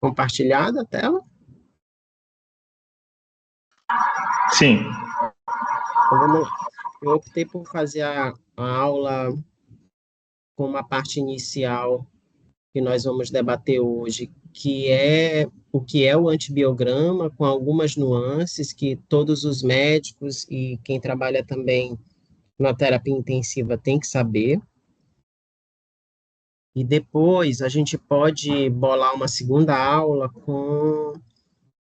compartilhada a tela? Sim. Então, vamos lá. Eu optei por fazer a aula com uma parte inicial que nós vamos debater hoje, que é o que é o antibiograma, com algumas nuances que todos os médicos e quem trabalha também na terapia intensiva tem que saber. E depois a gente pode bolar uma segunda aula com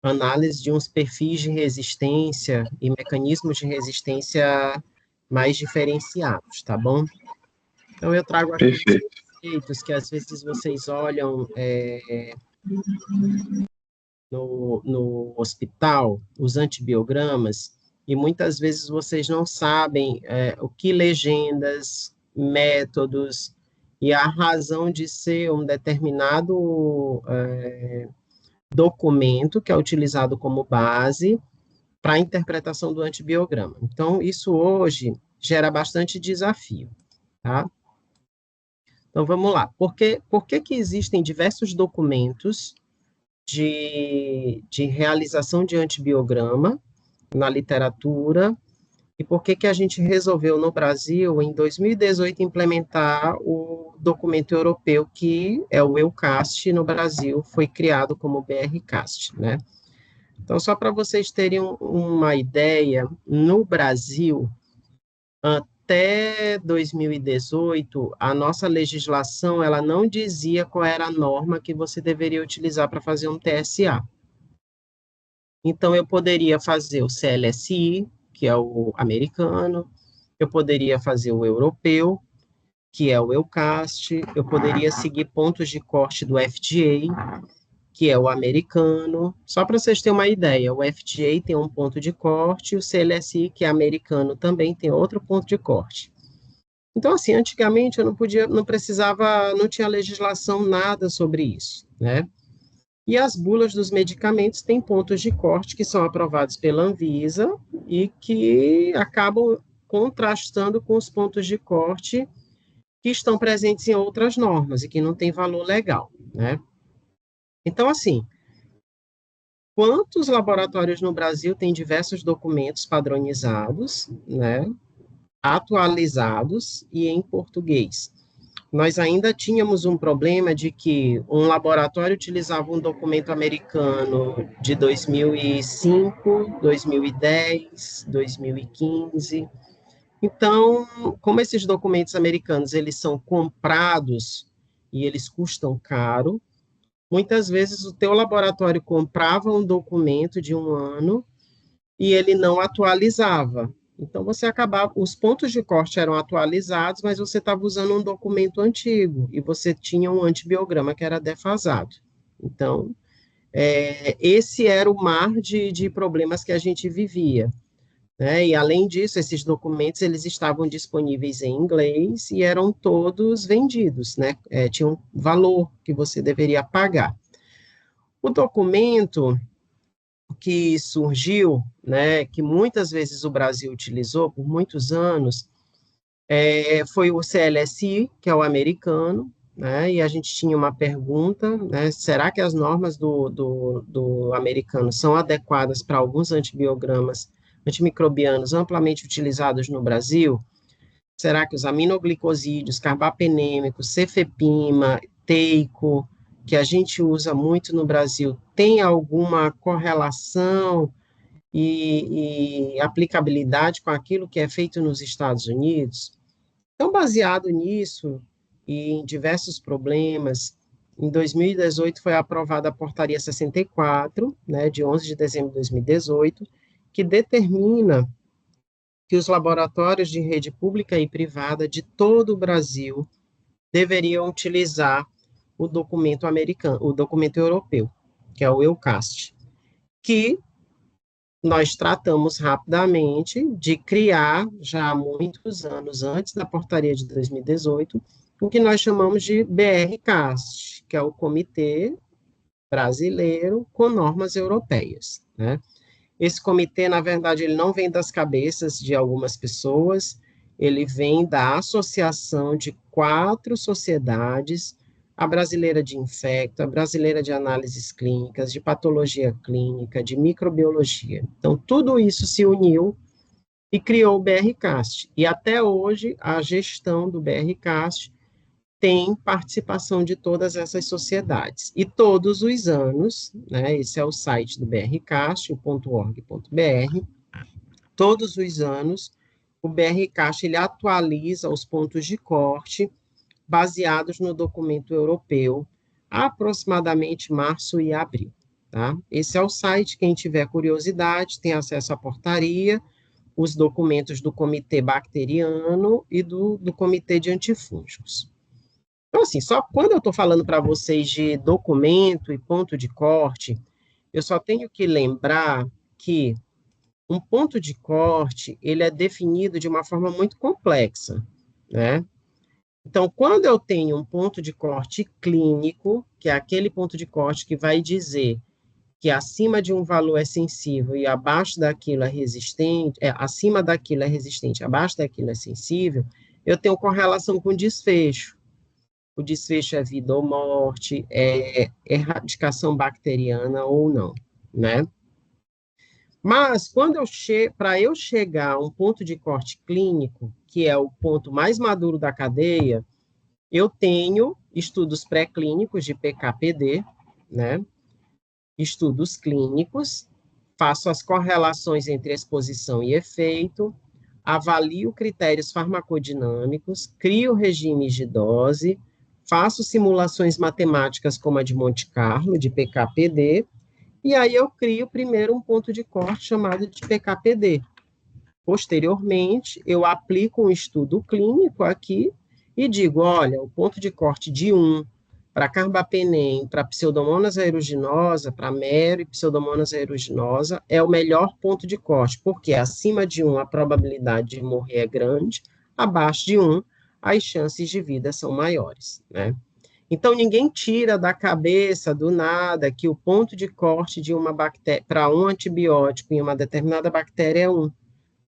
análise de uns perfis de resistência e mecanismos de resistência mais diferenciados, tá bom? Então, eu trago aqui os Perfeito. conceitos que às vezes vocês olham no hospital, os antibiogramas, e muitas vezes vocês não sabem o que legendas, métodos e a razão de ser um determinado documento que é utilizado como base para a interpretação do antibiograma. Então, isso hoje gera bastante desafio, tá? Então, vamos lá. Por que existem diversos documentos de realização de antibiograma na literatura e por que a gente resolveu no Brasil, em 2018, implementar o documento europeu que é o EUCAST no Brasil, foi criado como BRCAST, né? Então, só para vocês terem uma ideia, no Brasil, até 2018, a nossa legislação ela não dizia qual era a norma que você deveria utilizar para fazer um TSA. Então, eu poderia fazer o CLSI, que é o americano, eu poderia fazer o europeu, que é o EUCAST, eu poderia seguir pontos de corte do FDA, que é o americano. Só para vocês terem uma ideia, o FDA tem um ponto de corte, o CLSI, que é americano, também tem outro ponto de corte. Então, assim, antigamente eu não precisava, não tinha legislação nada sobre isso, né? E as bulas dos medicamentos têm pontos de corte que são aprovados pela Anvisa e que acabam contrastando com os pontos de corte que estão presentes em outras normas e que não têm valor legal, né? Então, assim, quantos laboratórios no Brasil têm diversos documentos padronizados, né, atualizados e em português? Nós ainda tínhamos um problema de que um laboratório utilizava um documento americano de 2005, 2010, 2015. Então, como esses documentos americanos eles são comprados e eles custam caro, muitas vezes o teu laboratório comprava um documento de um ano e ele não atualizava. Então, você acabava, os pontos de corte eram atualizados, mas você estava usando um documento antigo e você tinha um antibiograma que era defasado. Então, esse era o mar de problemas que a gente vivia, né? E, além disso, esses documentos eles estavam disponíveis em inglês e eram todos vendidos, né? Tinha um valor que você deveria pagar. O documento que surgiu, né, que muitas vezes o Brasil utilizou por muitos anos, foi o CLSI, que é o americano, né, e a gente tinha uma pergunta, né, será que as normas do americano são adequadas para alguns antibiogramas antimicrobianos amplamente utilizados no Brasil? Será que os aminoglicosídeos, carbapenêmicos, cefepima, teico, que a gente usa muito no Brasil, tem alguma correlação e aplicabilidade com aquilo que é feito nos Estados Unidos? Então, baseado nisso e em diversos problemas, em 2018 foi aprovada a Portaria 64, né, de 11 de dezembro de 2018, que determina que os laboratórios de rede pública e privada de todo o Brasil deveriam utilizar o documento americano, o documento europeu, que é o EUCAST, que nós tratamos rapidamente de criar, já há muitos anos antes da portaria de 2018, o que nós chamamos de BRCAST, que é o Comitê Brasileiro com Normas Europeias, né? Esse comitê, na verdade, ele não vem das cabeças de algumas pessoas, ele vem da associação de 4 sociedades a brasileira de infecto, a brasileira de análises clínicas, de patologia clínica, de microbiologia. Então, tudo isso se uniu e criou o BRCAST. E até hoje, a gestão do BRCAST tem participação de todas essas sociedades. E todos os anos, né, esse é o site do BRCAST, o .org.br, todos os anos, o BRCAST ele atualiza os pontos de corte baseados no documento europeu, aproximadamente março e abril. Tá? Esse é o site, quem tiver curiosidade tem acesso à portaria, os documentos do comitê bacteriano e do comitê de antifúngicos. Então, assim, só quando eu estou falando para vocês de documento e ponto de corte, eu só tenho que lembrar que um ponto de corte, ele é definido de uma forma muito complexa, né? Então, quando eu tenho um ponto de corte clínico, que é aquele ponto de corte que vai dizer que acima de um valor é sensível e abaixo daquilo é resistente, acima daquilo é resistente, abaixo daquilo é sensível, eu tenho correlação com desfecho. O desfecho é vida ou morte, é erradicação bacteriana ou não, né? Mas, para eu chegar a um ponto de corte clínico, que é o ponto mais maduro da cadeia, eu tenho estudos pré-clínicos de PK/PD, né? Estudos clínicos, faço as correlações entre exposição e efeito, avalio critérios farmacodinâmicos, crio regimes de dose, faço simulações matemáticas como a de Monte Carlo, de PK/PD, e aí eu crio primeiro um ponto de corte chamado de PK/PD. Posteriormente, eu aplico um estudo clínico aqui e digo, olha, o ponto de corte de 1 para carbapenem, para pseudomonas aeruginosa, para mero e pseudomonas aeruginosa, é o melhor ponto de corte, porque acima de 1 a probabilidade de morrer é grande, abaixo de 1 as chances de vida são maiores, né? Então, ninguém tira da cabeça, do nada, que o ponto de corte de uma bactéria para um antibiótico em uma determinada bactéria é 1,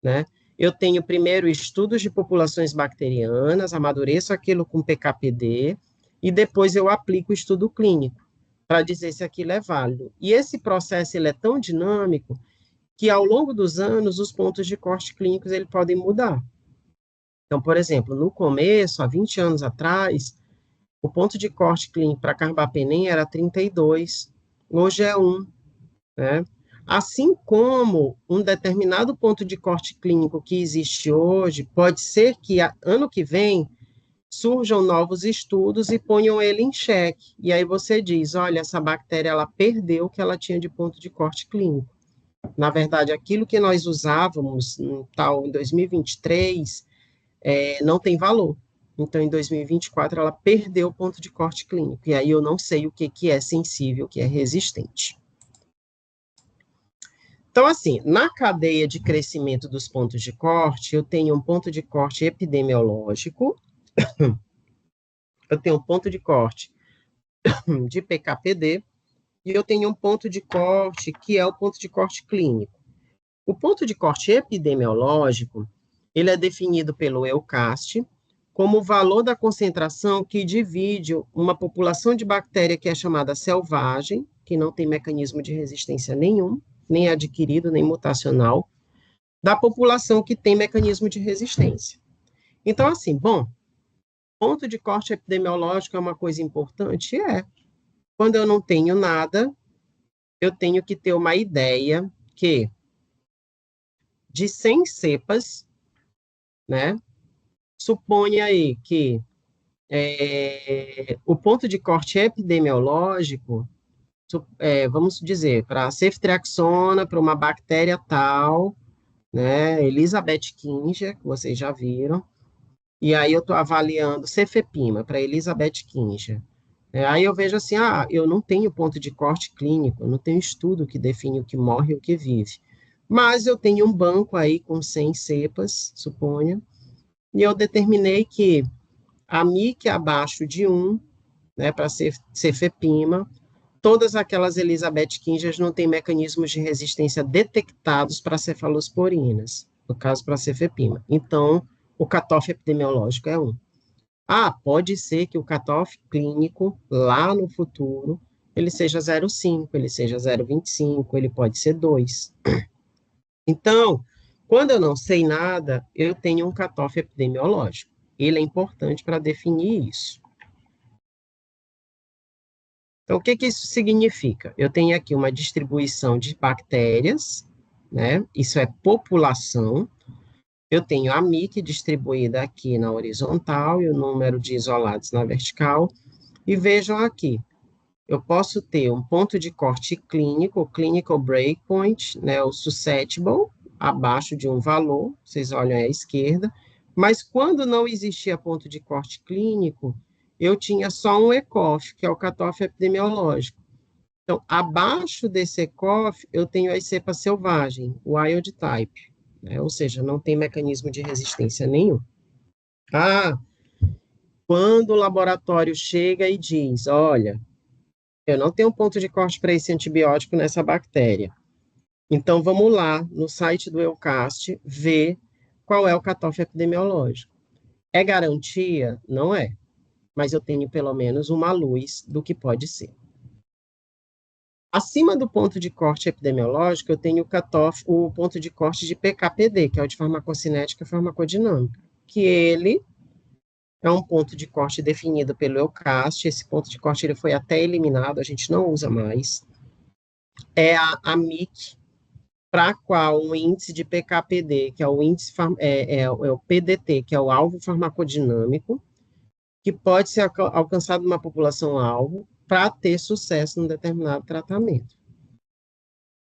né? Eu tenho primeiro estudos de populações bacterianas, amadureço aquilo com PK/PD, e depois eu aplico o estudo clínico, para dizer se aquilo é válido. E esse processo ele é tão dinâmico que, ao longo dos anos, os pontos de corte clínicos ele podem mudar. Então, por exemplo, no começo, há 20 anos atrás, o ponto de corte clínico para carbapenem era 32, hoje é 1, né? Assim como um determinado ponto de corte clínico que existe hoje, pode ser que ano que vem surjam novos estudos e ponham ele em xeque. E aí você diz, olha, essa bactéria ela perdeu o que ela tinha de ponto de corte clínico. Na verdade, aquilo que nós usávamos em 2023 não tem valor. Então, em 2024, ela perdeu o ponto de corte clínico. E aí eu não sei o que é sensível, o que é resistente. Então, assim, na cadeia de crescimento dos pontos de corte, eu tenho um ponto de corte epidemiológico, eu tenho um ponto de corte de PK/PD, e eu tenho um ponto de corte que é o ponto de corte clínico. O ponto de corte epidemiológico, ele é definido pelo EUCAST como o valor da concentração que divide uma população de bactéria que é chamada selvagem, que não tem mecanismo de resistência nenhum, nem adquirido, nem mutacional, da população que tem mecanismo de resistência. Então, assim, bom, ponto de corte epidemiológico é uma coisa importante? É. Quando eu não tenho nada, eu tenho que ter uma ideia que de 100 cepas, né, suponha aí que o ponto de corte epidemiológico, vamos dizer, para a ceftriaxona, para uma bactéria tal, né, Elizabeth Kinger, que vocês já viram, e aí eu estou avaliando cefepima para Elizabeth Kinger. Aí eu vejo assim, eu não tenho ponto de corte clínico, eu não tenho estudo que define o que morre e o que vive. Mas eu tenho um banco aí com 100 cepas, suponha, e eu determinei que a MIC abaixo de 1, né, para cefepima, todas aquelas Elizabeth Kingers não têm mecanismos de resistência detectados para cefalosporinas, no caso para cefepima. Então, o cutoff epidemiológico é 1. Ah, pode ser que o cutoff clínico, lá no futuro, ele seja 0,5, ele seja 0,25, ele pode ser 2. Então, quando eu não sei nada, eu tenho um cutoff epidemiológico. Ele é importante para definir isso. Então, o que que isso significa? Eu tenho aqui uma distribuição de bactérias, né? Isso é população. Eu tenho a MIC distribuída aqui na horizontal e o número de isolados na vertical. E vejam aqui, eu posso ter um ponto de corte clínico, o clinical breakpoint, né, o susceptible, abaixo de um valor, vocês olham à esquerda, mas quando não existia ponto de corte clínico, eu tinha só um ECOF, que é o cutoff epidemiológico. Então, abaixo desse ECOF, eu tenho a cepa selvagem, wild type, né, ou seja, não tem mecanismo de resistência nenhum. Ah, quando o laboratório chega e diz, olha, eu não tenho ponto de corte para esse antibiótico nessa bactéria. Então, vamos lá no site do EUCAST ver qual é o cutoff epidemiológico. É garantia? Não é. Mas eu tenho pelo menos uma luz do que pode ser. Acima do ponto de corte epidemiológico, eu tenho o ponto de corte de PKPD, que é o de farmacocinética e farmacodinâmica, que ele é um ponto de corte definido pelo EUCAST. Esse ponto de corte ele foi até eliminado, a gente não usa mais. É a MIC, para qual o índice de PKPD, que é o índice é o PDT, que é o alvo farmacodinâmico, que pode ser alcançado numa população-alvo para ter sucesso num determinado tratamento.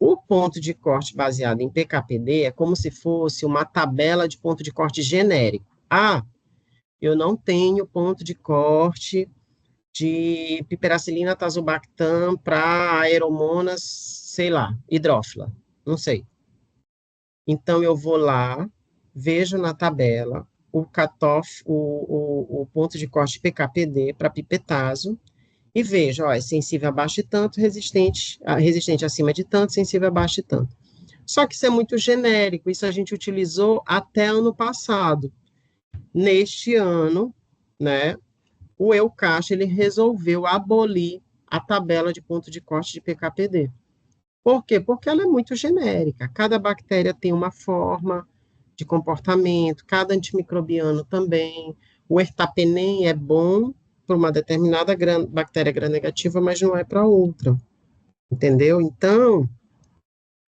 O ponto de corte baseado em PKPD é como se fosse uma tabela de ponto de corte genérico. Ah, eu não tenho ponto de corte de piperacilina tazobactam para aeromonas, sei lá, hidrófila, não sei. Então, eu vou lá, vejo na tabela o cutoff, o ponto de corte PKPD para pipetazo, e vejo, ó, é sensível abaixo de tanto, resistente acima de tanto, sensível abaixo de tanto. Só que isso é muito genérico, isso a gente utilizou até ano passado. Neste ano, né, o EUCAST, ele resolveu abolir a tabela de ponto de corte de PKPD. Por quê? Porque ela é muito genérica. Cada bactéria tem uma forma de comportamento, cada antimicrobiano também. O ertapenem é bom para uma determinada bactéria gram-negativa, mas não é para outra. Entendeu? Então,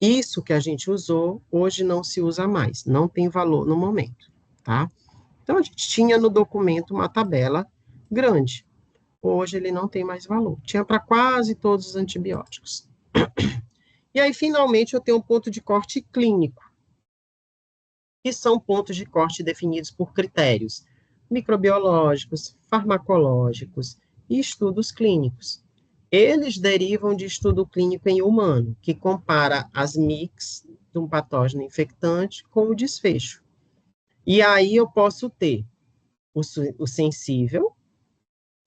isso que a gente usou, hoje não se usa mais. Não tem valor no momento, tá? Então, a gente tinha no documento uma tabela grande. Hoje ele não tem mais valor. Tinha para quase todos os antibióticos. E aí, finalmente, eu tenho um ponto de corte clínico, que são pontos de corte definidos por critérios microbiológicos, farmacológicos e estudos clínicos. Eles derivam de estudo clínico em humano, que compara as MICs de um patógeno infectante com o desfecho. E aí eu posso ter o sensível,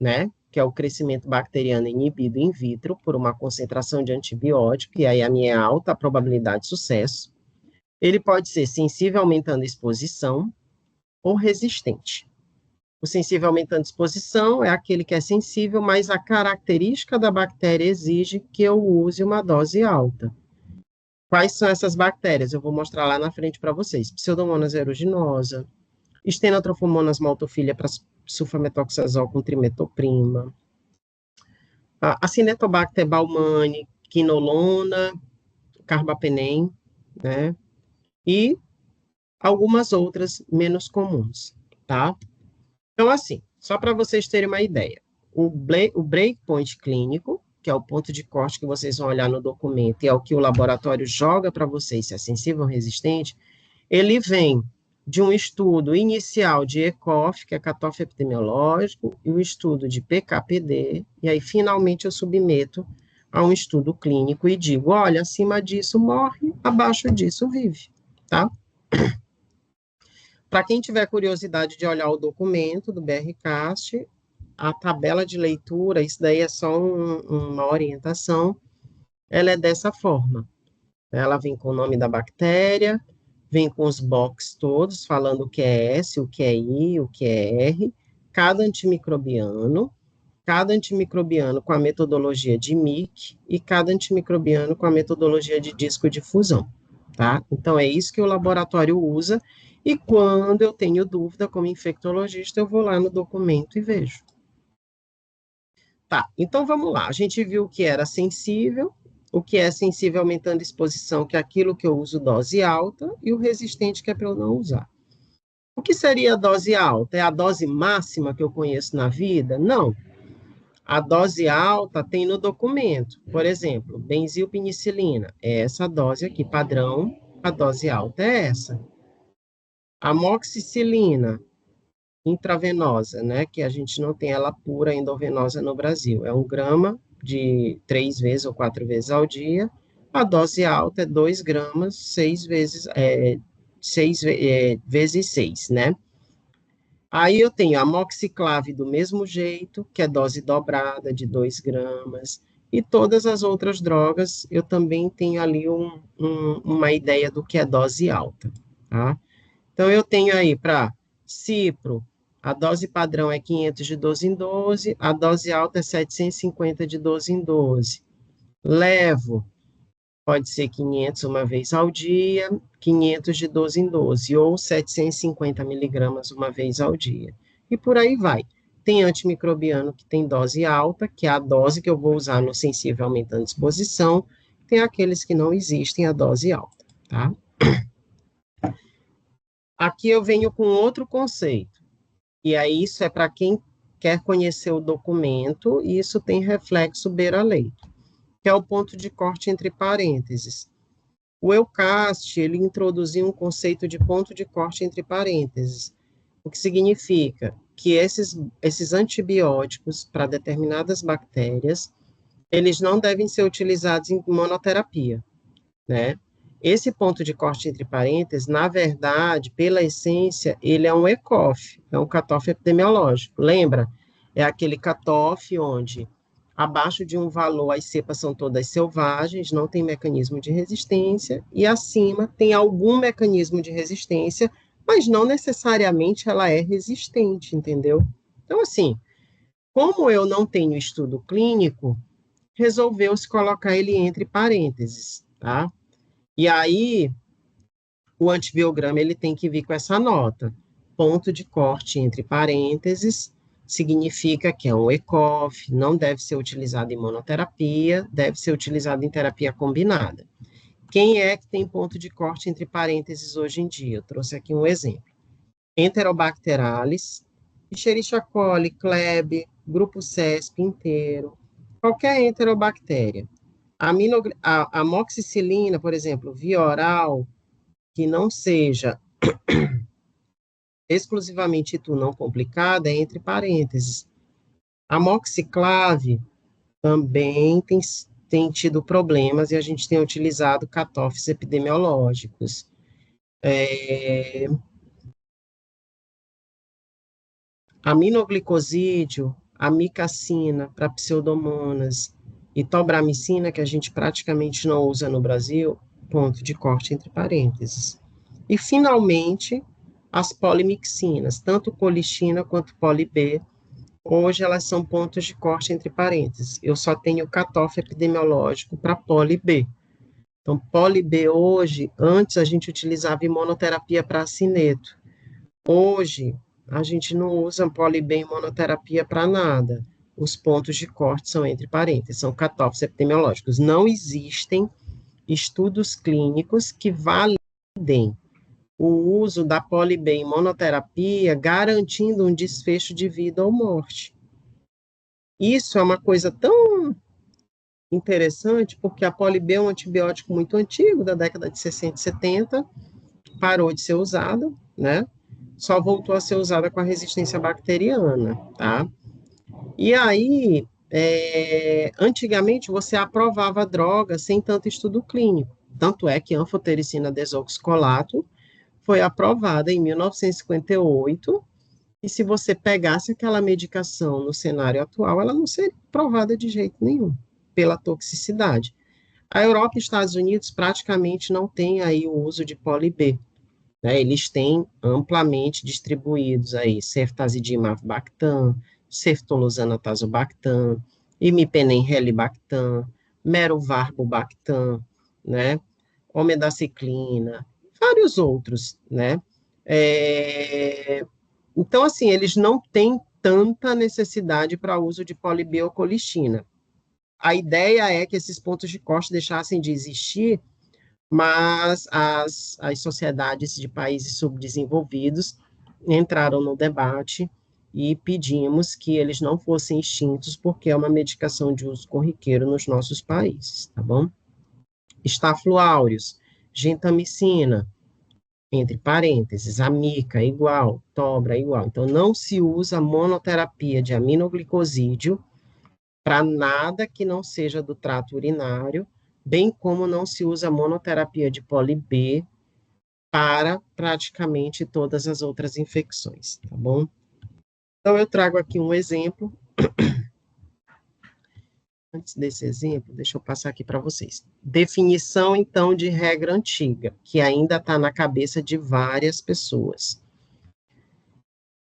né, que é o crescimento bacteriano inibido in vitro por uma concentração de antibiótico, e aí a minha é alta a probabilidade de sucesso. Ele pode ser sensível aumentando a exposição ou resistente. O sensível aumentando a exposição é aquele que é sensível, mas a característica da bactéria exige que eu use uma dose alta. Quais são essas bactérias? Eu vou mostrar lá na frente para vocês. Pseudomonas aeruginosa, Stenotrochomonas maltophilia para sulfametoxazol com trimetoprima, a Cinetobacter baumannii, quinolona, carbapenem, né? E algumas outras menos comuns, tá? Então, assim, só para vocês terem uma ideia, o breakpoint clínico, que é o ponto de corte que vocês vão olhar no documento, e é o que o laboratório joga para vocês, se é sensível ou resistente, ele vem de um estudo inicial de ECOF, que é cutoff epidemiológico, e o estudo de PKPD, e aí, finalmente, eu submeto a um estudo clínico e digo, olha, acima disso morre, abaixo disso vive, tá? Para quem tiver curiosidade de olhar o documento do BRCAST, a tabela de leitura, isso daí é só uma orientação, ela é dessa forma. Ela vem com o nome da bactéria, vem com os boxes todos, falando o que é S, o que é I, o que é R, cada antimicrobiano com a metodologia de MIC e cada antimicrobiano com a metodologia de discodifusão, tá? Então, é isso que o laboratório usa, e quando eu tenho dúvida, como infectologista, eu vou lá no documento e vejo. Tá, então vamos lá. A gente viu o que era sensível, o que é sensível aumentando a exposição, que é aquilo que eu uso dose alta, e o resistente, que é para eu não usar. O que seria a dose alta? É a dose máxima que eu conheço na vida? Não. A dose alta tem no documento. Por exemplo, benzilpenicilina. É essa dose aqui, padrão. A dose alta é essa. Amoxicilina intravenosa, né? Que a gente não tem ela pura endovenosa no Brasil. É 1 grama de 3 vezes ou 4 vezes ao dia. A dose alta é 2 gramas, 6 vezes, vezes 6, né? Aí eu tenho a amoxiclave do mesmo jeito, que é dose dobrada de 2 gramas, e todas as outras drogas eu também tenho ali uma ideia do que é dose alta, tá? Então eu tenho aí para cipro, a dose padrão é 500 de 12 em 12, a dose alta é 750 de 12 em 12. Levo, pode ser 500 uma vez ao dia, 500 de 12 em 12, ou 750 miligramas uma vez ao dia. E por aí vai. Tem antimicrobiano que tem dose alta, que é a dose que eu vou usar no sensível aumentando a exposição. Tem aqueles que não existem a dose alta, tá? Aqui eu venho com outro conceito. E aí isso é para quem quer conhecer o documento, e isso tem reflexo beira-leito, que é o ponto de corte entre parênteses. O Eucast, ele introduziu um conceito de ponto de corte entre parênteses, o que significa que esses antibióticos para determinadas bactérias, eles não devem ser utilizados em monoterapia, né? Esse ponto de corte entre parênteses, na verdade, pela essência, ele é um ECOF, é um cutoff epidemiológico. Lembra? É aquele cutoff onde abaixo de um valor as cepas são todas selvagens, não tem mecanismo de resistência, e acima tem algum mecanismo de resistência, mas não necessariamente ela é resistente, entendeu? Então, assim, como eu não tenho estudo clínico, resolveu-se colocar ele entre parênteses, tá? E aí, o antibiograma ele tem que vir com essa nota. Ponto de corte entre parênteses significa que é um ECOF, não deve ser utilizado em monoterapia, deve ser utilizado em terapia combinada. Quem é que tem ponto de corte entre parênteses hoje em dia? Eu trouxe aqui um exemplo. Enterobacterales, Escherichia coli, Kleb, grupo CESP inteiro, qualquer enterobactéria. A amoxicilina, por exemplo, via oral, que não seja exclusivamente itu não complicada, é entre parênteses. A amoxiclave também tem tido problemas e a gente tem utilizado cutoffs epidemiológicos. Aminoglicosídeo, amicacina para pseudomonas e tobramicina, que a gente praticamente não usa no Brasil, ponto de corte entre parênteses. E, finalmente, as polimixinas, tanto colistina quanto poli-B, hoje elas são pontos de corte entre parênteses. Eu só tenho cutoff epidemiológico para poli-B. Então, poli-B hoje, antes a gente utilizava imunoterapia para acineto. Hoje, a gente não usa poli-B em monoterapia para nada. Os pontos de corte são entre parênteses, são cutoffs epidemiológicos. Não existem estudos clínicos que validem o uso da poli-B em monoterapia, garantindo um desfecho de vida ou morte. Isso é uma coisa tão interessante, porque a poli-B é um antibiótico muito antigo, da década de 60 e 70, parou de ser usada, né? Só voltou a ser usada com a resistência bacteriana, tá? E aí, antigamente, você aprovava droga sem tanto estudo clínico. Tanto é que a anfotericina desoxicolato foi aprovada em 1958, e se você pegasse aquela medicação no cenário atual, ela não seria aprovada de jeito nenhum, pela toxicidade. A Europa e Estados Unidos praticamente não têm aí o uso de poli-B, né? Eles têm amplamente distribuídos aí ceftazidime avibactam, ceftolozano tazobactam, imipenem helibactam, merovarbobactam, né? Omedaciclina, vários outros, né? Então, assim, eles não têm tanta necessidade para uso de polibiocolistina. A ideia é que esses pontos de corte deixassem de existir, mas as sociedades de países subdesenvolvidos entraram no debate e pedimos que eles não fossem extintos, porque é uma medicação de uso corriqueiro nos nossos países, tá bom? Staphylo aureus, gentamicina, entre parênteses, amica igual, tobra igual. Então, não se usa monoterapia de aminoglicosídeo para nada que não seja do trato urinário, bem como não se usa monoterapia de poli B para praticamente todas as outras infecções, tá bom? Então, eu trago aqui um exemplo. Antes desse exemplo, deixa eu passar aqui para vocês. Definição, então, de regra antiga, que ainda está na cabeça de várias pessoas.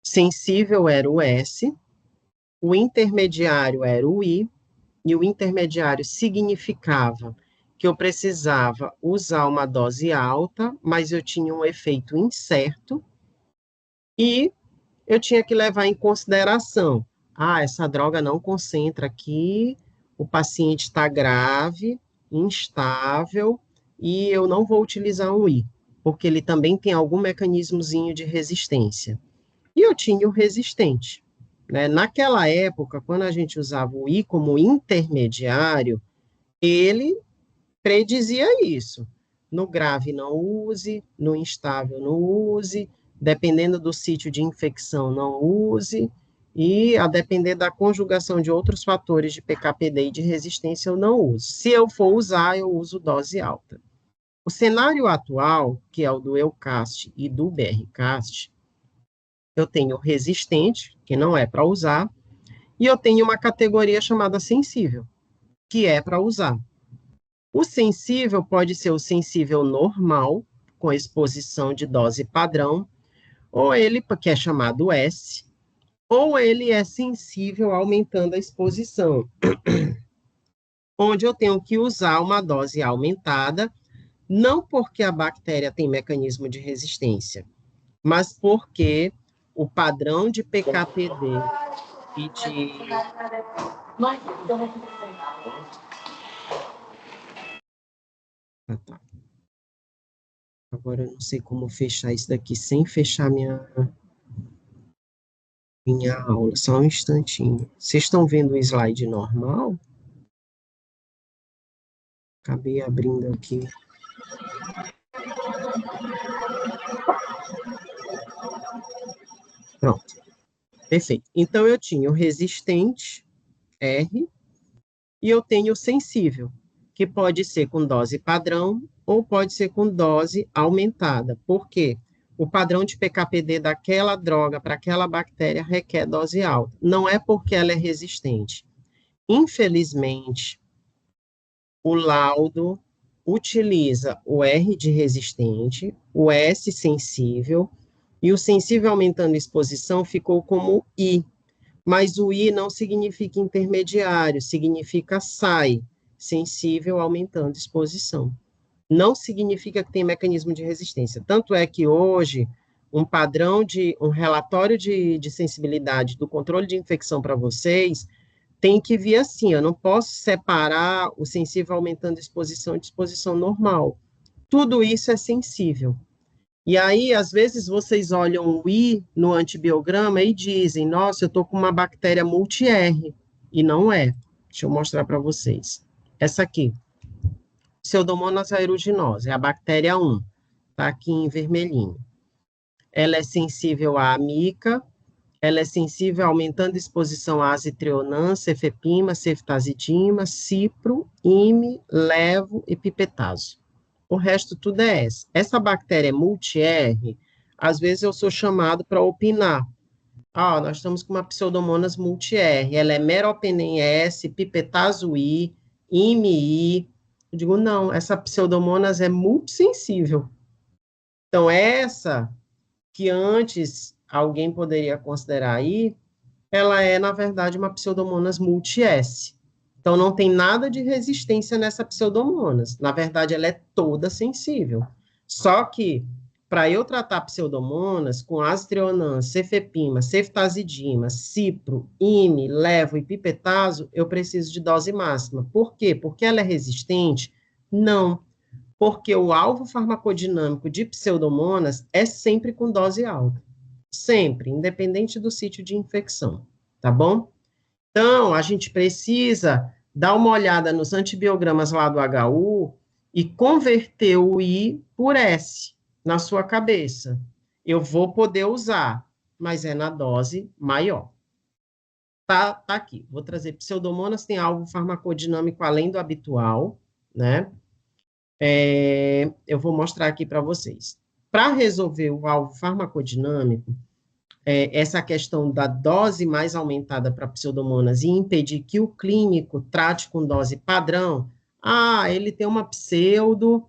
Sensível era o S, o intermediário era o I, e o intermediário significava que eu precisava usar uma dose alta, mas eu tinha um efeito incerto, e eu tinha que levar em consideração, essa droga não concentra aqui, o paciente está grave, instável, e eu não vou utilizar um I, porque ele também tem algum mecanismozinho de resistência. E eu tinha o resistente. Né? Naquela época, quando a gente usava o I como intermediário, ele predizia isso. No grave não use, no instável não use, dependendo do sítio de infecção não use, e a depender da conjugação de outros fatores de PKPD e de resistência eu não uso. Se eu for usar, eu uso dose alta. O cenário atual, que é o do EUCAST e do BRCAST, eu tenho resistente, que não é para usar, e eu tenho uma categoria chamada sensível, que é para usar. O sensível pode ser o sensível normal, com exposição de dose padrão, ou ele, que é chamado S, ou ele é sensível aumentando a exposição, onde eu tenho que usar uma dose aumentada, não porque a bactéria tem mecanismo de resistência, mas porque o padrão de PKPD e de... tá. Agora eu não sei como fechar isso daqui sem fechar minha aula. Só um instantinho. Vocês estão vendo o slide normal? Acabei abrindo aqui. Pronto. Perfeito. Então, eu tinha o resistente, R, e eu tenho o sensível, que pode ser com dose padrão ou pode ser com dose aumentada. Por quê? O padrão de PKPD daquela droga para aquela bactéria requer dose alta. Não é porque ela é resistente. Infelizmente, o laudo utiliza o R de resistente, o S sensível, e o sensível aumentando a exposição ficou como I, mas o I não significa intermediário, significa SAI, sensível aumentando a exposição. Não significa que tem mecanismo de resistência. Tanto é que hoje, um relatório de sensibilidade do controle de infecção para vocês tem que vir assim, eu não posso separar o sensível aumentando a exposição de exposição normal. Tudo isso é sensível. E aí, às vezes, vocês olham o I no antibiograma e dizem, nossa, eu estou com uma bactéria multi-R. E não é. Deixa eu mostrar para vocês. Essa aqui, Pseudomonas aeruginosa, é a bactéria 1. Está aqui em vermelhinho. Ela é sensível à amica, ela é sensível aumentando a exposição a azitrionam, cefepima, ceftazidima, cipro, ime, levo e pipetazo. O resto tudo é S. Essa bactéria é multi-R, às vezes eu sou chamado para opinar. Nós estamos com uma Pseudomonas multi-R, ela é meropenem S, pipetazo I, ime I. Eu digo, não, essa Pseudomonas é multissensível. Então, essa que antes alguém poderia considerar aí, ela é, na verdade, uma Pseudomonas multi-S. Então, não tem nada de resistência nessa Pseudomonas. Na verdade, ela é toda sensível. Só que, para eu tratar Pseudomonas com aztreonam, cefepima, ceftazidima, cipro, ime, levo e pipetazo, eu preciso de dose máxima. Por quê? Porque ela é resistente? Não, porque o alvo farmacodinâmico de Pseudomonas é sempre com dose alta. Sempre, independente do sítio de infecção, tá bom? Então, a gente precisa dar uma olhada nos antibiogramas lá do HU e converter o I por S na sua cabeça. Eu vou poder usar, mas é na dose maior. Tá aqui. Vou trazer Pseudomonas, tem alvo farmacodinâmico além do habitual, né? Eu vou mostrar aqui para vocês. Para resolver o alvo farmacodinâmico, essa questão da dose mais aumentada para Pseudomonas e impedir que o clínico trate com dose padrão, ele tem uma pseudo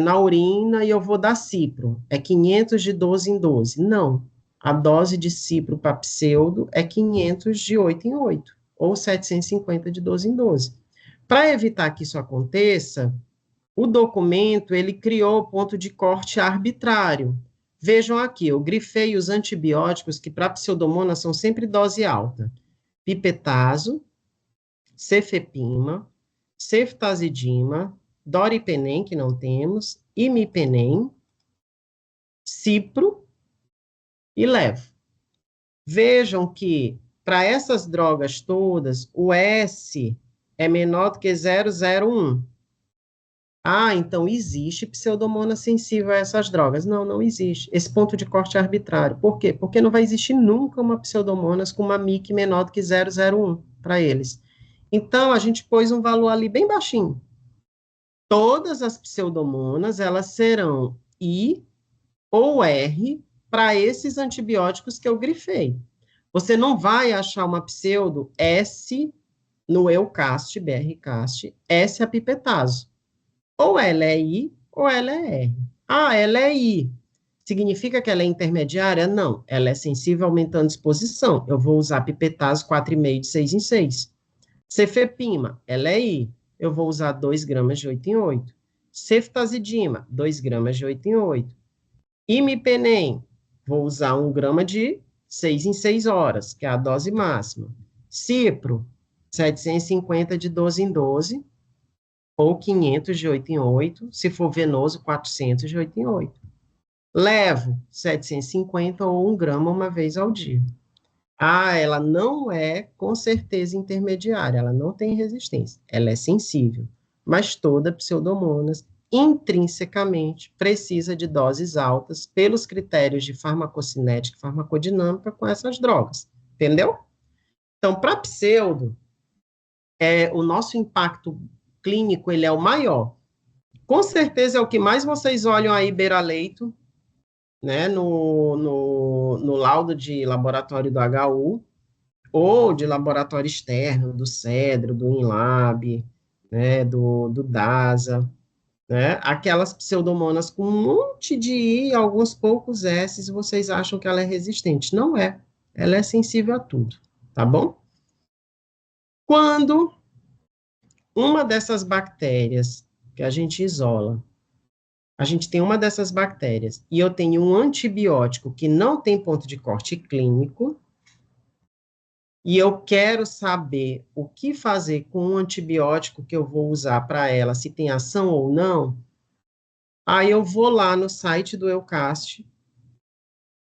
na urina e eu vou dar cipro, é 500 de 12 em 12. Não, a dose de cipro para pseudo é 500 de 8 em 8, ou 750 de 12 em 12. Para evitar que isso aconteça, o documento, ele criou ponto de corte arbitrário. Vejam aqui, eu grifei os antibióticos que para pseudomonas são sempre dose alta. Pipetazo, cefepima, ceftazidima, doripenem, que não temos, imipenem, cipro e levo. Vejam que para essas drogas todas, o S é menor do que 0,01. Então existe pseudomonas sensível a essas drogas. Não, não existe. Esse ponto de corte é arbitrário. Por quê? Porque não vai existir nunca uma pseudomonas com uma MIC menor do que 0,01 para eles. Então, a gente pôs um valor ali bem baixinho. Todas as pseudomonas, elas serão I ou R para esses antibióticos que eu grifei. Você não vai achar uma pseudo S no Eucast, BRCast, S apipetazo. Ou ela é I, ou ela é R. Ela é I. Significa que ela é intermediária? Não. Ela é sensível aumentando exposição. Eu vou usar pipetazo 4,5 de 6 em 6. Cefepima, ela é I. Eu vou usar 2 gramas de 8 em 8. Ceftazidima, 2 gramas de 8 em 8. Imipenem, vou usar 1 grama de 6 em 6 horas, que é a dose máxima. Cipro, 750 de 12 em 12 ou 500 de 8 em 8, se for venoso, 400 de 8 em 8. Levo 750 ou 1 grama uma vez ao dia. Ela não é, com certeza, intermediária, ela não tem resistência, ela é sensível, mas toda pseudomonas, intrinsecamente, precisa de doses altas pelos critérios de farmacocinética e farmacodinâmica com essas drogas, entendeu? Então, para pseudo, o nosso impacto clínico, ele é o maior. Com certeza é o que mais vocês olham aí beira-leito, né, no laudo de laboratório do HU, ou de laboratório externo, do CEDRO, do INLAB, né, do DASA, né, aquelas pseudomonas com um monte de I, alguns poucos S, vocês acham que ela é resistente. Não é. Ela é sensível a tudo, tá bom? Quando uma dessas bactérias que a gente isola, a gente tem uma dessas bactérias e eu tenho um antibiótico que não tem ponto de corte clínico, e eu quero saber o que fazer com o antibiótico que eu vou usar para ela, se tem ação ou não, aí eu vou lá no site do Eucast,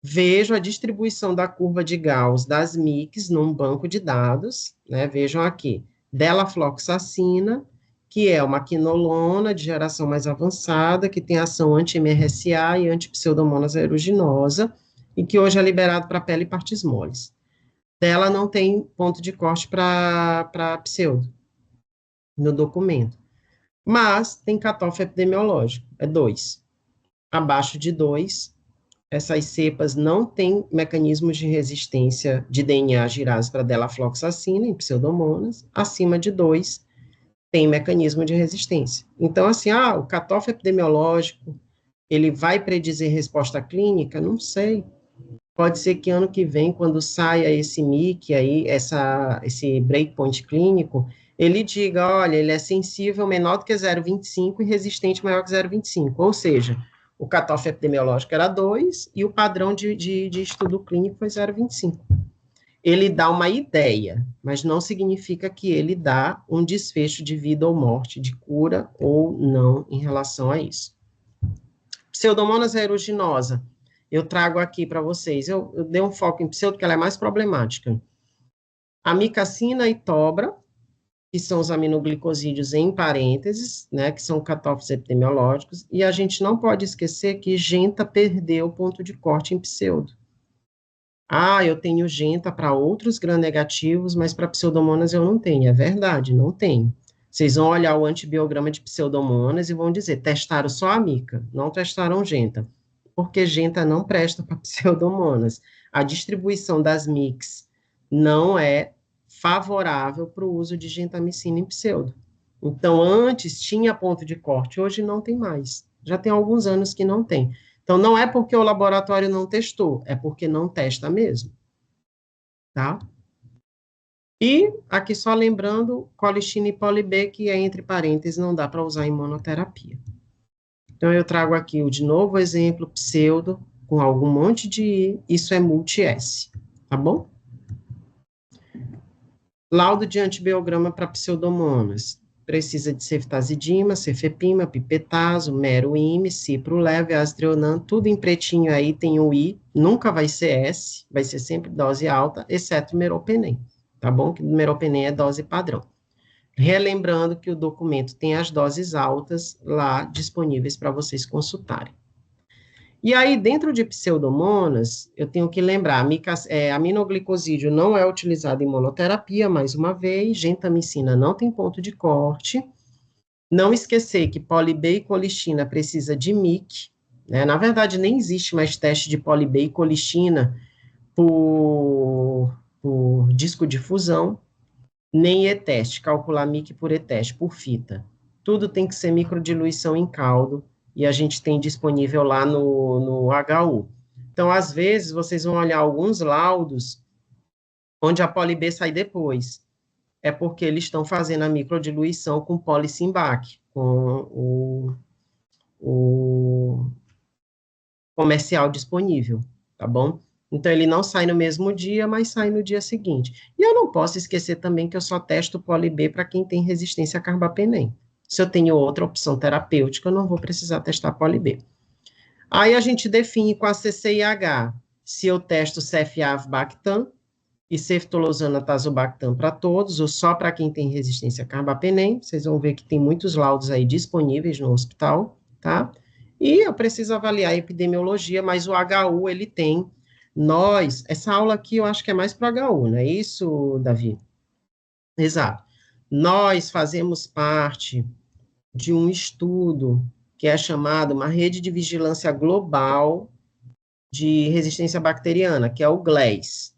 vejo a distribuição da curva de Gauss das MICs num banco de dados, né? Vejam aqui, delafloxacina, que é uma quinolona de geração mais avançada, que tem ação anti-MRSA e anti-pseudomonas aeruginosa, e que hoje é liberado para pele e partes moles. Dela não tem ponto de corte para pseudo no documento. Mas tem cutoff epidemiológico, é 2. Abaixo de 2, essas cepas não têm mecanismos de resistência de DNA girase para delafloxacina em pseudomonas. Acima de 2, tem mecanismo de resistência. Então, assim, o cutoff epidemiológico ele vai predizer resposta clínica? Não sei. Pode ser que ano que vem, quando saia esse MIC aí, esse breakpoint clínico, ele diga, olha, ele é sensível menor do que 0,25 e resistente maior que 0,25. Ou seja, o cutoff epidemiológico era 2 e o padrão de estudo clínico foi 0,25. Ele dá uma ideia, mas não significa que ele dá um desfecho de vida ou morte, de cura ou não em relação a isso. Pseudomonas aeruginosa, eu trago aqui para vocês, eu dei um foco em pseudo, porque ela é mais problemática. Amicacina e tobra, que são os aminoglicosídeos em parênteses, né, que são cutoffs epidemiológicos, e a gente não pode esquecer que Genta perdeu o ponto de corte em pseudo. Ah, eu tenho Genta para outros gram-negativos, mas para pseudomonas eu não tenho. É verdade, não tenho. Vocês vão olhar o antibiograma de pseudomonas e vão dizer, testaram só a mica, não testaram Genta, porque Genta não presta para pseudomonas. A distribuição das mix não é favorável para o uso de gentamicina em pseudo. Então, antes tinha ponto de corte, hoje não tem mais. Já tem alguns anos que não tem. Então, não é porque o laboratório não testou, é porque não testa mesmo. Tá? E, aqui só lembrando, colistina e poli-B, que é entre parênteses, não dá para usar em monoterapia. Então, eu trago aqui de novo o exemplo pseudo, com algum monte de I, isso é multi-S, tá bom? Laudo de antibiograma para pseudomonas. Precisa de ceftazidima, cefepima, pipetazo, meroime, ciproleve, azdreonan, tudo em pretinho aí tem o I, nunca vai ser S, vai ser sempre dose alta, exceto meropenem, tá bom? Que meropenem é dose padrão. Relembrando que o documento tem as doses altas lá disponíveis para vocês consultarem. E aí, dentro de pseudomonas, eu tenho que lembrar, aminoglicosídeo não é utilizado em monoterapia, mais uma vez, gentamicina não tem ponto de corte. Não esquecer que poli-B e colistina precisa de MIC, né? Na verdade, nem existe mais teste de poli-B e colistina por disco de fusão, nem E-teste, calcular MIC por E-teste, por fita. Tudo tem que ser microdiluição em caldo, e a gente tem disponível lá no HU. Então, às vezes, vocês vão olhar alguns laudos onde a poli-B sai depois. É porque eles estão fazendo a microdiluição com polissimbac, com o comercial disponível, tá bom? Então, ele não sai no mesmo dia, mas sai no dia seguinte. E eu não posso esquecer também que eu só testo poli-B para quem tem resistência a carbapenem. Se eu tenho outra opção terapêutica, eu não vou precisar testar poli-B. Aí a gente define com a CCIH se eu testo cefavbactam e ceftolozana tazobactam para todos, ou só para quem tem resistência a carbapenem. Vocês vão ver que tem muitos laudos aí disponíveis no hospital, tá? E eu preciso avaliar a epidemiologia, mas o HU, ele tem. Essa aula aqui eu acho que é mais para HU, não é isso, Davi? Exato. Nós fazemos parte de um estudo que é chamado uma rede de vigilância global de resistência bacteriana, que é o GLES,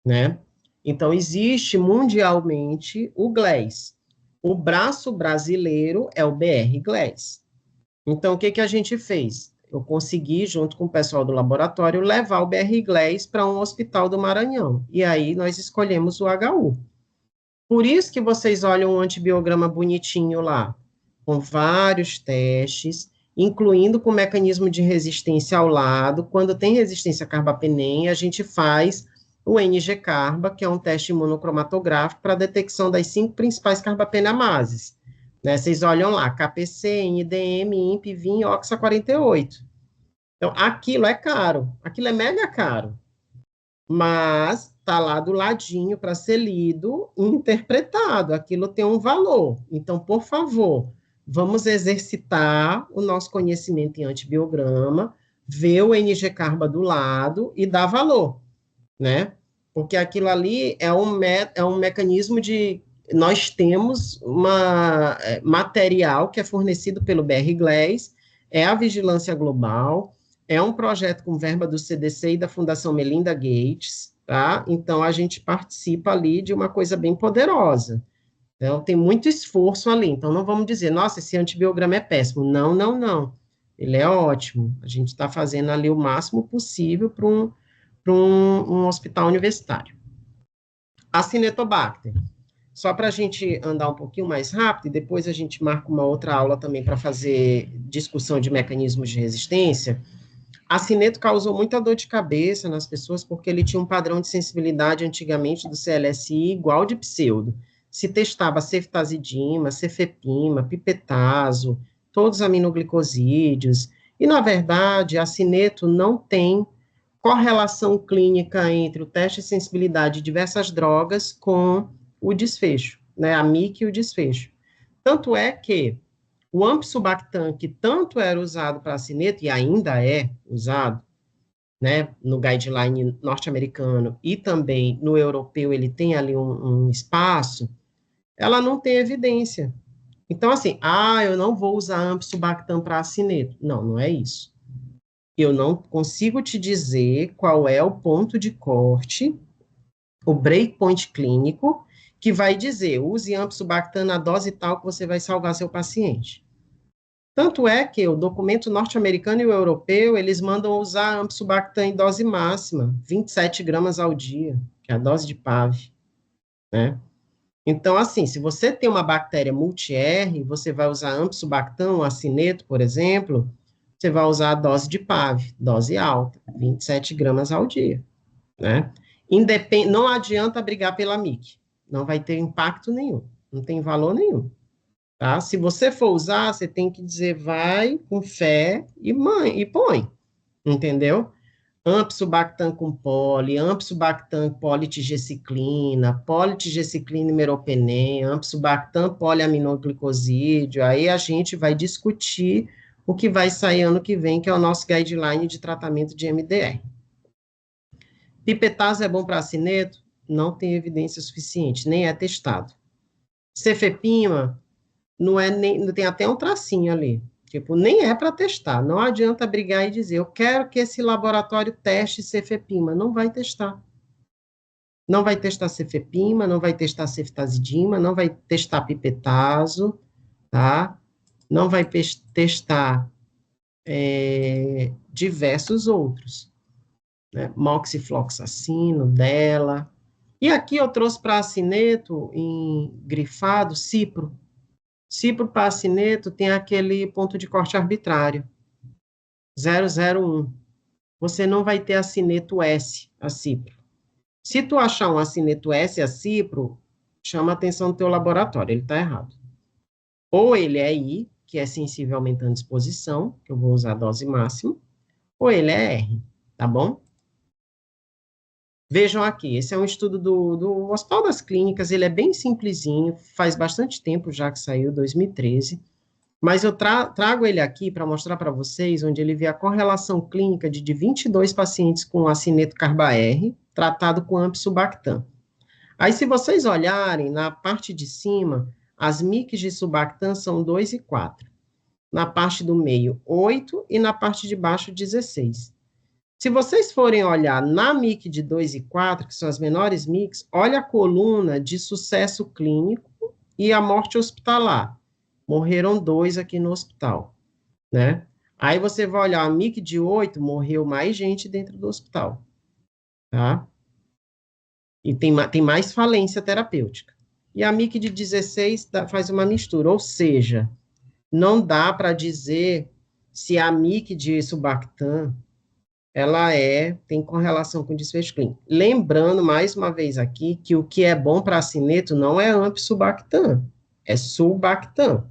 né? Então, existe mundialmente o GLES. O braço brasileiro é o BR-GLES. Então, o que que a gente fez? Eu consegui, junto com o pessoal do laboratório, levar o BR-GLES para um hospital do Maranhão. E aí, nós escolhemos o HU. Por isso que vocês olham um antibiograma bonitinho lá, com vários testes, incluindo com mecanismo de resistência ao lado. Quando tem resistência a carbapenem, a gente faz o NG-Carba, que é um teste imunocromatográfico para a detecção das 5 principais carbapenemases. Né? Vocês olham lá, KPC, NDM, INP, VIN, OXA48. Então, aquilo é caro, aquilo é mega caro, mas está lá do ladinho para ser lido e interpretado, aquilo tem um valor. Então, por favor, vamos exercitar o nosso conhecimento em antibiograma, ver o NG-Carba do lado e dar valor, né? Porque aquilo ali é um mecanismo de... Nós temos material que é fornecido pelo BR-GLES, é a vigilância global, é um projeto com verba do CDC e da Fundação Melinda Gates, tá? Então, a gente participa ali de uma coisa bem poderosa. Então, tem muito esforço ali. Então, não vamos dizer, nossa, esse antibiograma é péssimo. Não, não, não. ele é ótimo. A gente está fazendo ali o máximo possível para um hospital universitário. Acinetobacter. Só para a gente andar um pouquinho mais rápido, e depois a gente marca uma outra aula também para fazer discussão de mecanismos de resistência. Acineto causou muita dor de cabeça nas pessoas porque ele tinha um padrão de sensibilidade antigamente do CLSI igual de pseudo. Se testava ceftazidima, cefepima, pipetazo, todos os aminoglicosídeos, e na verdade, acineto não tem correlação clínica entre o teste de sensibilidade de diversas drogas com o desfecho, né, a MIC e o desfecho. Tanto é que o ampsulbactam, que tanto era usado para acineto, e ainda é usado, né, no guideline norte-americano e também no europeu, ele tem ali um espaço, ela não tem evidência. Então, assim, eu não vou usar ampsulbactam para acineto. Não, não é isso. Eu não consigo te dizer qual é o ponto de corte, o breakpoint clínico, que vai dizer, use ampsulbactam na dose tal que você vai salvar seu paciente. Tanto é que o documento norte-americano e o europeu, eles mandam usar ampsulbactam em dose máxima, 27 gramas ao dia, que é a dose de PAV, né? Então, assim, se você tem uma bactéria multi-R, você vai usar ampsulbactam, acineto, por exemplo, você vai usar a dose de PAV, dose alta, 27 gramas ao dia, né? Não adianta brigar pela MIC, não vai ter impacto nenhum, não tem valor nenhum. Tá? Se você for usar, você tem que dizer vai com fé e põe, entendeu? Ampsulbactam com poli, ampsulbactam politigeciclina, politigeciclina e meropenem, ampsulbactam poliaminoglicosídeo, aí a gente vai discutir o que vai sair ano que vem, que é o nosso guideline de tratamento de MDR. Pipetazo é bom para acineto? Não tem evidência suficiente, nem é testado. Cefepima, não tem até um tracinho ali. Tipo, nem é para testar. Não adianta brigar e dizer, eu quero que esse laboratório teste cefepima. Não vai testar. Não vai testar cefepima, não vai testar ceftazidima, não vai testar pipetazo, tá? Não vai testar diversos outros. Né? Moxifloxacino, dela. E aqui eu trouxe para acineto, em grifado, cipro. Cipro para acineto tem aquele ponto de corte arbitrário, 001. Você não vai ter acineto S a cipro. Se tu achar um acineto S a cipro, chama a atenção do teu laboratório, ele está errado. Ou ele é I, que é sensível aumentando exposição, que eu vou usar a dose máxima, ou ele é R, tá bom? Vejam aqui, esse é um estudo do Hospital das Clínicas, ele é bem simplesinho, faz bastante tempo já que saiu, 2013, mas eu trago ele aqui para mostrar para vocês, onde ele vê a correlação clínica de 22 pacientes com acineto carba-R, tratado com ampsulbactam. Aí, se vocês olharem, na parte de cima, as MICs de sulbactam são 2 e 4. Na parte do meio, 8, e na parte de baixo, 16. Se vocês forem olhar na MIC de 2 e 4, que são as menores MICs, olha a coluna de sucesso clínico e a morte hospitalar. Morreram 2 aqui no hospital, né? Aí você vai olhar a MIC de 8, morreu mais gente dentro do hospital, tá? E tem mais falência terapêutica. E a MIC de 16 faz uma mistura, ou seja, não dá para dizer se a MIC de sulbactam ela tem correlação com desfecho clínico. Lembrando, mais uma vez aqui, que o que é bom para acineto não é ampsulbactam, é sulbactam.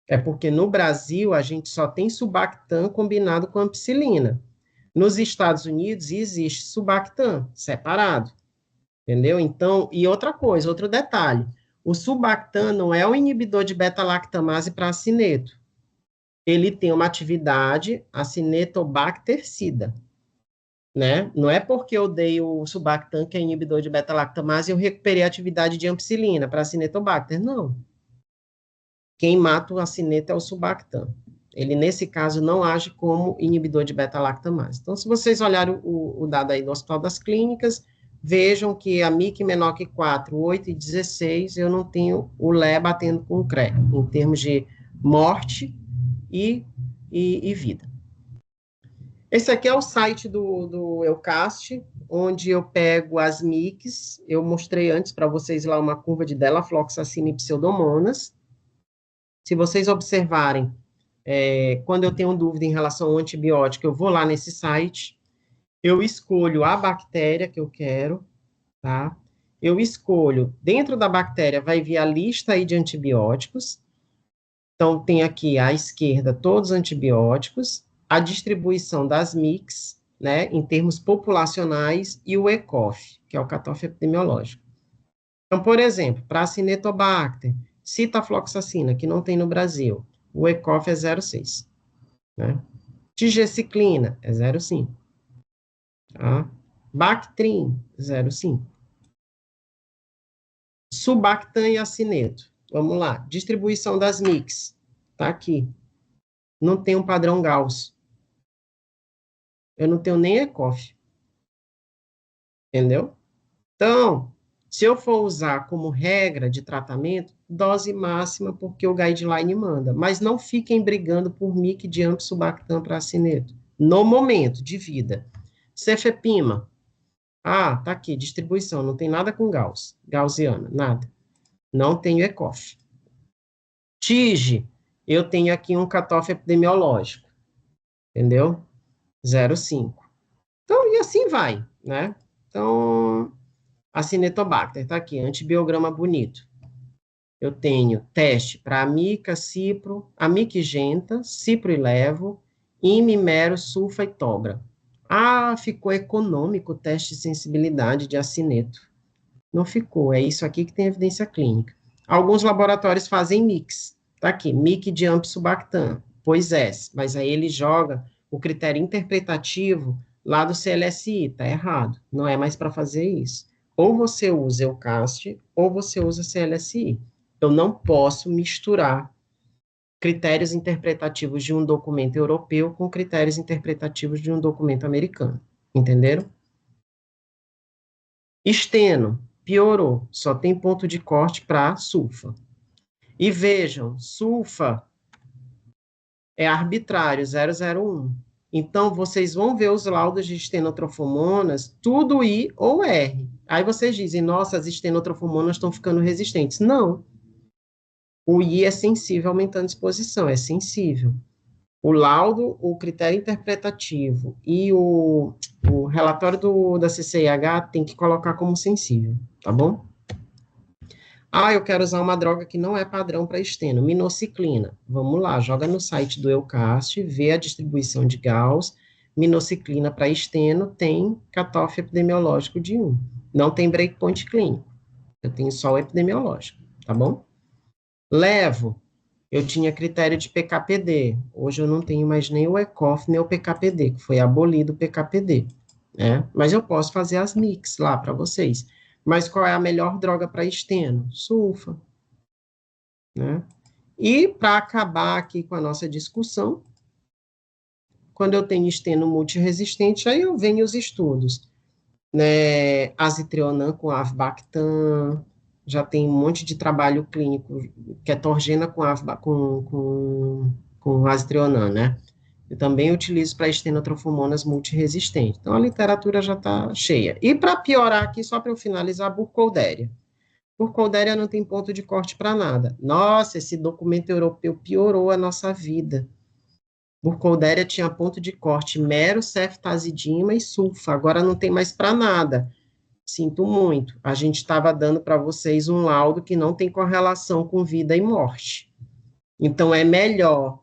É porque no Brasil a gente só tem sulbactam combinado com ampicilina. Nos Estados Unidos existe sulbactam separado, entendeu? Então, e outra coisa, outro detalhe, o sulbactam não é um inibidor de beta-lactamase para acineto. Ele tem uma atividade acinetobactericida, né? Não é porque eu dei o sulbactam, que é inibidor de beta-lactamase, e eu recuperei a atividade de ampicilina para acinetobacter. Não. Quem mata o acineto é o sulbactam. Ele, nesse caso, não age como inibidor de beta-lactamase. Então, se vocês olharem o dado aí do Hospital das Clínicas, vejam que a MIC menor que 4, 8 e 16, eu não tenho o LE batendo com o CRE, em termos de morte e e vida. Esse aqui é o site do Eucast, onde eu pego as MICs. Eu mostrei antes para vocês lá uma curva de delafloxacina e pseudomonas. Se vocês observarem, quando eu tenho dúvida em relação ao antibiótico, eu vou lá nesse site, eu escolho a bactéria que eu quero, tá? Eu escolho, dentro da bactéria vai vir a lista aí de antibióticos. Então, tem aqui à esquerda todos os antibióticos, a distribuição das MICs, né, em termos populacionais, e o ECOF, que é o cutoff epidemiológico. Então, por exemplo, para a Acinetobacter, citafloxacina, que não tem no Brasil, o ECOF é 0,6. Né? Tigeciclina é 0,5. Tá? Bactrim, 0,5. Subactam e acineto. Vamos lá. Distribuição das MICs. Está aqui. Não tem um padrão Gauss. Eu não tenho nem ECOF. Entendeu? Então, se eu for usar como regra de tratamento, dose máxima, porque o guideline manda. Mas não fiquem brigando por MIC de ampicilbactam para acineto. No momento de vida. Cefepima. Ah, tá aqui, distribuição. Não tem nada com Gauss. Gaussiana, nada. Não tenho ECOF. TIGE. Eu tenho aqui um cutoff epidemiológico. Entendeu? 0,5. Então, e assim vai, né? Então, Acinetobacter, tá aqui, antibiograma bonito. Eu tenho teste para amica, cipro, amicigenta, cipro e levo, imimero, sulfa e tobra. Ah, ficou econômico o teste de sensibilidade de acineto. Não ficou, é isso aqui que tem evidência clínica. Alguns laboratórios fazem mix. Tá aqui, mic de ampicilbactam, pois é, mas aí ele joga o critério interpretativo lá do CLSI, tá errado. Não é mais para fazer isso. Ou você usa Eucast, ou você usa CLSI. Eu não posso misturar critérios interpretativos de um documento europeu com critérios interpretativos de um documento americano. Entenderam? Esteno, piorou, só tem ponto de corte para sulfa. E vejam, sulfa é arbitrário, 001. Então, vocês vão ver os laudos de estenotrofomonas, tudo I ou R. Aí vocês dizem, nossa, as estenotrofomonas estão ficando resistentes. Não. O I é sensível aumentando a exposição, é sensível. O laudo, o critério interpretativo e o relatório da CCIH tem que colocar como sensível, tá bom? Ah, eu quero usar uma droga que não é padrão para esteno, minociclina. Vamos lá, joga no site do Eucast, vê a distribuição de Gauss, minociclina para esteno tem cutoff epidemiológico de 1. Não tem breakpoint clínico, eu tenho só o epidemiológico, tá bom? Levo, eu tinha critério de PKPD, hoje eu não tenho mais nem o ECOF, nem o PKPD, que foi abolido o PKPD, né? Mas eu posso fazer as mix lá para vocês. Mas qual é a melhor droga para esteno? Sulfa, né? E para acabar aqui com a nossa discussão, quando eu tenho esteno multiresistente, aí eu venho os estudos, né? Azitrionam com avibactam, já tem um monte de trabalho clínico, ketorgena com azitrionam, né? Eu também utilizo para estenotrofomonas multiresistentes. Então, a literatura já está cheia. E para piorar aqui, só para eu finalizar, Burkholderia. Burkholderia não tem ponto de corte para nada. Nossa, esse documento europeu piorou a nossa vida. Burkholderia tinha ponto de corte mero, ceftazidima e sulfa. Agora não tem mais para nada. Sinto muito. A gente estava dando para vocês um laudo que não tem correlação com vida e morte. Então, é melhor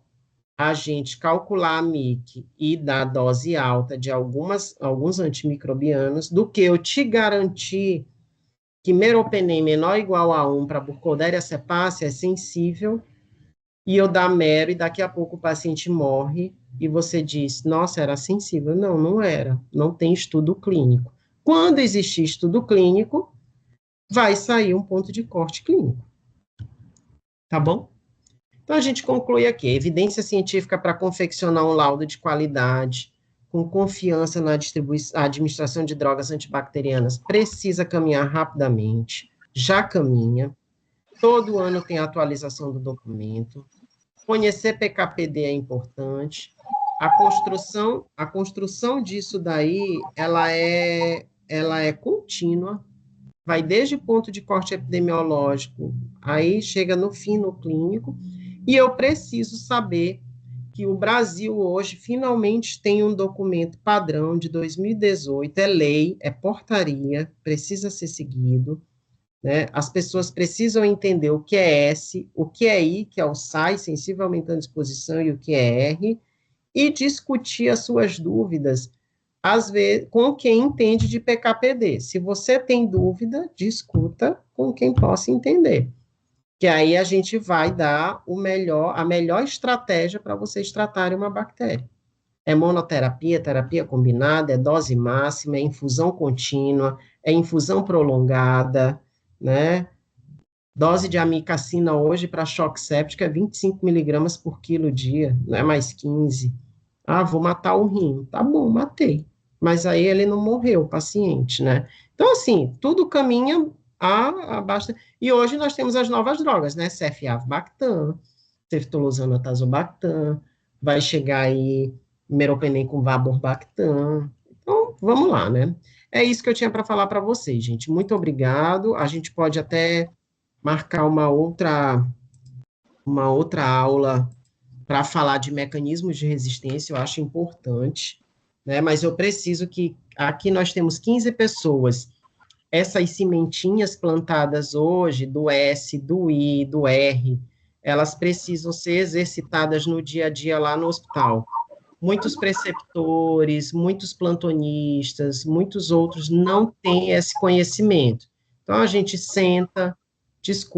a gente calcular a MIC e dar dose alta de alguns antimicrobianos do que eu te garantir que meropenem menor ou igual a 1 para Burkholderia cepacia é sensível, e eu dar mero, e daqui a pouco o paciente morre, e você diz, nossa, era sensível. Não, não era. Não tem estudo clínico. Quando existir estudo clínico, vai sair um ponto de corte clínico. Tá bom? Então, a gente conclui aqui, evidência científica para confeccionar um laudo de qualidade, com confiança na administração de drogas antibacterianas, precisa caminhar rapidamente, já caminha, todo ano tem atualização do documento, Conhecer PKPD é importante. A construção disso daí, ela é contínua, vai desde o ponto de corte epidemiológico, aí chega no fim no clínico, e eu preciso saber que o Brasil hoje finalmente tem um documento padrão de 2018, é lei, é portaria, precisa ser seguido, né? As pessoas precisam entender o que é S, o que é I, que é o SAI, sensível aumentando exposição, e o que é R, e discutir as suas dúvidas, às vezes, com quem entende de PKPD. Se você tem dúvida, discuta com quem possa entender, que aí a gente vai dar a melhor estratégia para vocês tratarem uma bactéria. É monoterapia, terapia combinada, é dose máxima, é infusão contínua, é infusão prolongada, né? Dose de amicacina hoje para choque séptico é 25 miligramas por quilo dia, não é mais 15. Ah, vou matar o rim. Tá bom, matei. Mas aí ele não morreu, o paciente, né? Então, assim, tudo caminha a basta. E hoje nós temos as novas drogas, né? CF-Avibactam, ceftolozano tazobactam, vai chegar aí meropenem com vaborbactam. Então, vamos lá, né? É isso que eu tinha para falar para vocês, gente. Muito obrigado. A gente pode até marcar uma outra aula para falar de mecanismos de resistência, eu acho importante, né? Mas eu preciso que aqui nós temos 15 pessoas. Essas cimentinhas plantadas hoje, do S, do I, do R, elas precisam ser exercitadas no dia a dia lá no hospital. Muitos preceptores, muitos plantonistas, muitos outros não têm esse conhecimento. Então, a gente senta, discute,